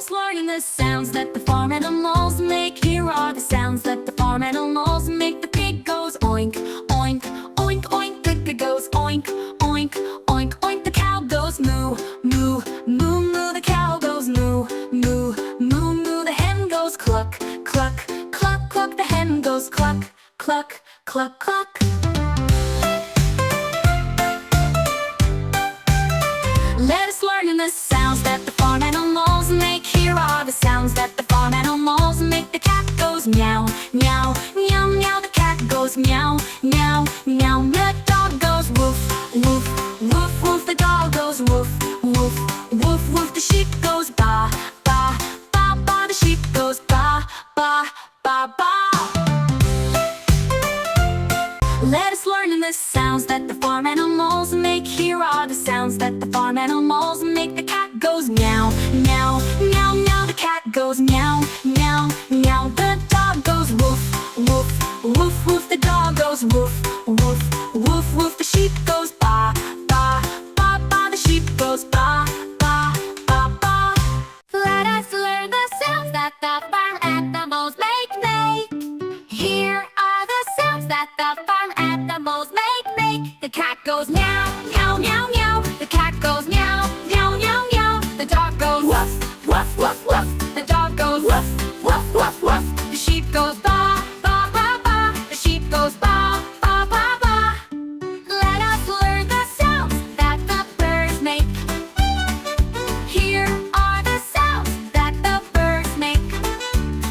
us learn the sounds that the farm animals make. Here are the sounds that the farm animals make. The pig goes oink, oink, oink, oink. The pig goes oink, oink, oink, oink. The cow goes moo, moo, moo, moo. The cow goes moo, moo, moo, moo. The hen goes cluck, cluck, cluck, cluck. The hen goes cluck, cluck, cluck, cluck. Let us learn the sounds that the farm animals make. Here are the sounds that the farm animals make. The cat goes meow, meow, meow, meow. The cat goes meow, meow, meow. The dog goes woof, woof, woof, woof. The dog goes woof, woof, woof, woof. The sheep goes ba, ba, ba, ba. The sheep goes ba, ba, ba, ba. Let us learn the sounds that the farm animals make. Here are the sounds that the farm animals make. The cat goes meow, meow, meow, meow. The cat goes meow, meow, meow. The dog goes woof, woof, woof, woof. The dog goes woof, woof, woof, woof. The sheep goes ba, ba, ba, ba. The sheep goes ba, ba, ba, ba. Let us learn the sounds that the farm animals make. Here are the sounds that the farm animals make. The cat goes meow, meow, meow, meow. The cat goes meow, meow, meow, meow. The dog goes woof, woof, woof, woof. The dog goes woof, woof, woof, woof. The sheep goes ba, ba, ba, ba. The sheep goes ba, ba, ba, ba. Let us learn the sounds that the birds make. Here are the sounds that the birds make.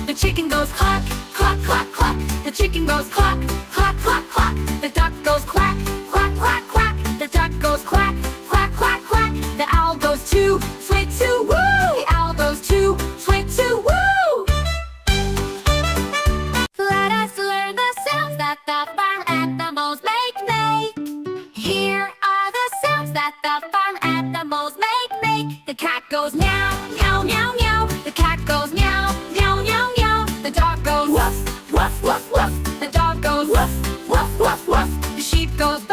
The chicken goes cluck, cluck, cluck, cluck. The chicken goes cluck, cluck, cluck, cluck. The duck goes quack, quack, quack, quack. The duck goes quack, quack, quack, quack. The owl goes too, sweet, too, woo. The owl goes too, sweet, too, woo. Let us learn the sounds that the farm animals make. Here are the sounds that the farm animals make. The cat goes meow, meow, meow, meow. The cat goes meow, meow, meow, meow. The dog goes woof, woof, woof, woof. The dog goes woof, woof, woof, woof. The sheep goes